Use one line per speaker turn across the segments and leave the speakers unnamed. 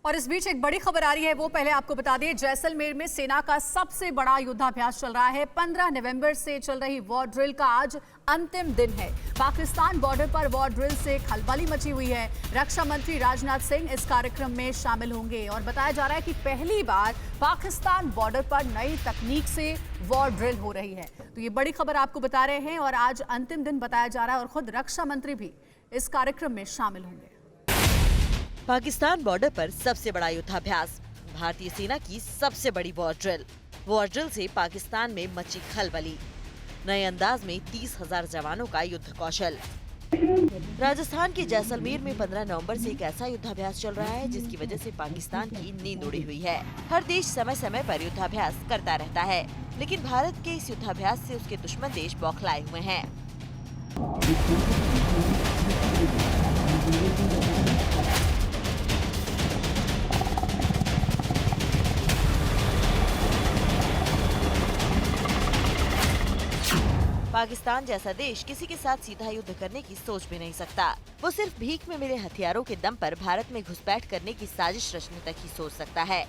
और इस बीच एक बड़ी खबर आ रही है, वो पहले आपको बता दें। जैसलमेर में सेना का सबसे बड़ा युद्धाभ्यास चल रहा है। 15 नवंबर से चल रही वॉर ड्रिल का आज अंतिम दिन है। पाकिस्तान बॉर्डर पर वॉर ड्रिल से खलबली मची हुई है। रक्षा मंत्री राजनाथ सिंह इस कार्यक्रम में शामिल होंगे और बताया जा रहा है कि पहली बार पाकिस्तान बॉर्डर पर नई तकनीक से वॉर ड्रिल हो रही है। तो ये बड़ी खबर आपको बता रहे हैं और आज अंतिम दिन बताया जा रहा है और खुद रक्षा मंत्री भी इस कार्यक्रम में शामिल होंगे।
पाकिस्तान बॉर्डर पर सबसे बड़ा युद्धाभ्यास, भारतीय सेना की सबसे बड़ी वॉर ड्रिल। वॉर ड्रिल से पाकिस्तान में मची खलबली। नए अंदाज में 30,000 जवानों का युद्ध कौशल। राजस्थान के जैसलमेर में 15 नवंबर से एक ऐसा युद्धाभ्यास चल रहा है जिसकी वजह से पाकिस्तान की नींद उड़ी हुई है। हर देश समय समय पर युद्धाभ्यास करता रहता है, लेकिन भारत के इस युद्धाभ्यास से उसके दुश्मन देश बौखलाए हुए हैं। पाकिस्तान जैसा देश किसी के साथ सीधा युद्ध करने की सोच भी नहीं सकता। वो सिर्फ भीख में मिले हथियारों के दम पर भारत में घुसपैठ करने की साजिश रचने तक ही सोच सकता है।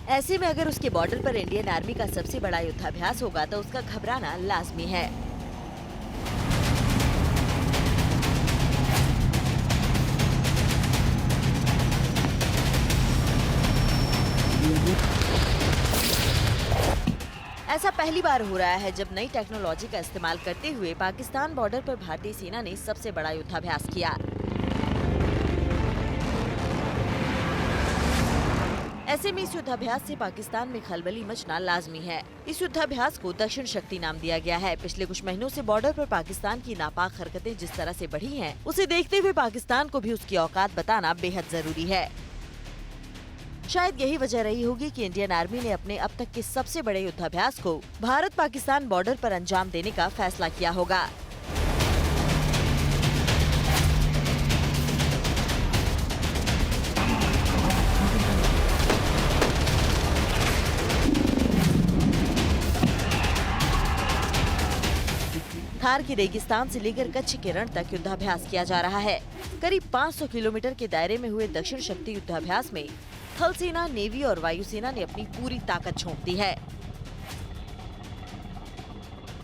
ऐसे में अगर उसके बॉर्डर पर इंडियन आर्मी का सबसे बड़ा युद्धाभ्यास होगा तो उसका घबराना लाजमी है। ऐसा पहली बार हो रहा है जब नई टेक्नोलॉजी का इस्तेमाल करते हुए पाकिस्तान बॉर्डर पर भारतीय सेना ने सबसे बड़ा युद्धाभ्यास किया। ऐसे में इस युद्धाभ्यास से पाकिस्तान में खलबली मचना लाजमी है। इस युद्धाभ्यास को दक्षिण शक्ति नाम दिया गया है। पिछले कुछ महीनों से बॉर्डर पर पाकिस्तान की नापाक हरकतें जिस तरह से बढ़ी हैं, उसे देखते हुए पाकिस्तान को भी उसकी औकात बताना बेहद जरूरी है। शायद यही वजह रही होगी कि इंडियन आर्मी ने अपने अब तक के सबसे बड़े युद्धाभ्यास को भारत पाकिस्तान बॉर्डर पर अंजाम देने का फैसला किया होगा। थार के रेगिस्तान से लेकर कच्छ के रण तक युद्धाभ्यास किया जा रहा है। करीब 500 किलोमीटर के दायरे में हुए दक्षिण शक्ति युद्धाभ्यास में थल सेना, नेवी और वायुसेना ने अपनी पूरी ताकत झोंक दी है।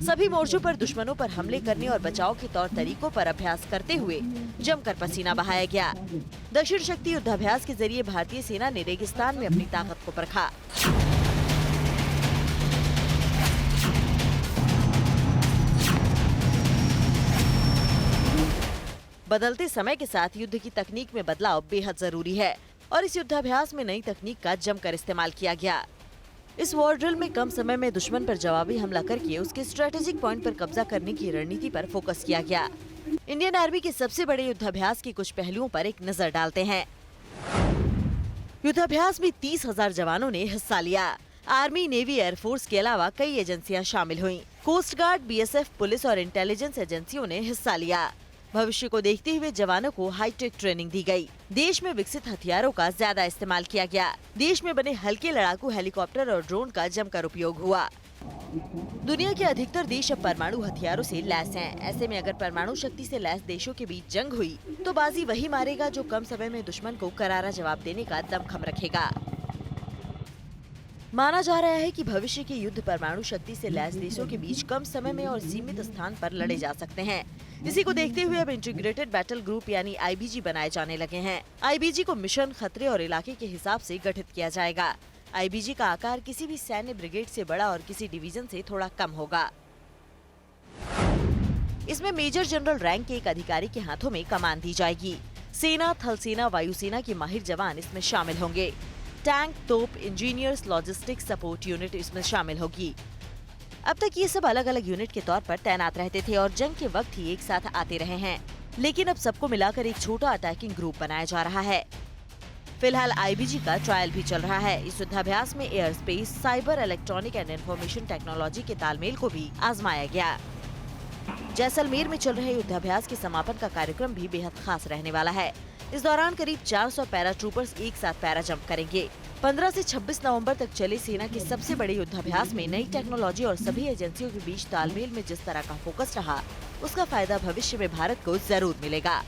सभी मोर्चों पर दुश्मनों पर हमले करने और बचाव के तौर तरीकों पर अभ्यास करते हुए जमकर पसीना बहाया गया। दक्षिण शक्ति युद्धाभ्यास के जरिए भारतीय सेना ने रेगिस्तान में अपनी ताकत को परखा। बदलते समय के साथ युद्ध की तकनीक में बदलाव बेहद जरूरी है और इस युद्धाभ्यास में नई तकनीक का जमकर इस्तेमाल किया गया। इस वॉर ड्रिल में कम समय में दुश्मन पर जवाबी हमला करके उसके स्ट्रेटेजिक पॉइंट पर कब्जा करने की रणनीति पर फोकस किया गया। इंडियन आर्मी के सबसे बड़े युद्धाभ्यास के कुछ पहलुओं पर एक नजर डालते हैं। युद्धाभ्यास में 30,000 जवानों ने हिस्सा लिया। आर्मी, नेवी, एयरफोर्स के अलावा कई एजेंसियां शामिल हुईं। कोस्ट गार्ड, बीएसएफ, पुलिस और इंटेलिजेंस एजेंसियों ने हिस्सा लिया। भविष्य को देखते हुए जवानों को हाईटेक ट्रेनिंग दी गई। देश में विकसित हथियारों का ज्यादा इस्तेमाल किया गया। देश में बने हल्के लड़ाकू हेलीकॉप्टर और ड्रोन का जमकर उपयोग हुआ। दुनिया के अधिकतर देश अब परमाणु हथियारों से लैस हैं। ऐसे में अगर परमाणु शक्ति से लैस देशों के बीच जंग हुई तो बाजी वही मारेगा जो कम समय में दुश्मन को करारा जवाब देने का दमखम रखेगा। माना जा रहा है कि भविष्य के युद्ध परमाणु शक्ति से लैस देशों के बीच कम समय में और सीमित स्थान पर लड़े जा सकते हैं। इसी को देखते हुए अब इंटीग्रेटेड बैटल ग्रुप यानी आईबीजी बनाए जाने लगे हैं। आईबीजी को मिशन, खतरे और इलाके के हिसाब से गठित किया जाएगा। आईबीजी का आकार किसी भी सैन्य ब्रिगेड से बड़ा और किसी डिवीजन से थोड़ा कम होगा। इसमें मेजर जनरल रैंक के एक अधिकारी के हाथों में कमान दी जाएगी। सेना, थल सेना, वायुसेना के माहिर जवान इसमें शामिल होंगे। टैंक, तोप, इंजीनियर्स, लॉजिस्टिक्स सपोर्ट यूनिट इसमें शामिल होगी। अब तक ये सब अलग अलग यूनिट के तौर पर तैनात रहते थे और जंग के वक्त ही एक साथ आते रहे हैं, लेकिन अब सबको मिलाकर एक छोटा अटैकिंग ग्रुप बनाया जा रहा है। फिलहाल आईबीजी का ट्रायल भी चल रहा है। इस युद्धाभ्यास में air space, cyber, electronic and information technology के तालमेल को भी आजमाया गया। जैसलमेर में चल रहे युद्धाभ्यास के समापन का कार्यक्रम भी बेहद खास रहने वाला है। इस दौरान करीब 400 पैरा ट्रूपर्स एक साथ पैरा जंप करेंगे। 15 से 26 नवंबर तक चले सेना के सबसे बड़े युद्धाभ्यास में नई टेक्नोलॉजी और सभी एजेंसियों के बीच तालमेल में जिस तरह का फोकस रहा, उसका फायदा भविष्य में भारत को जरूर मिलेगा।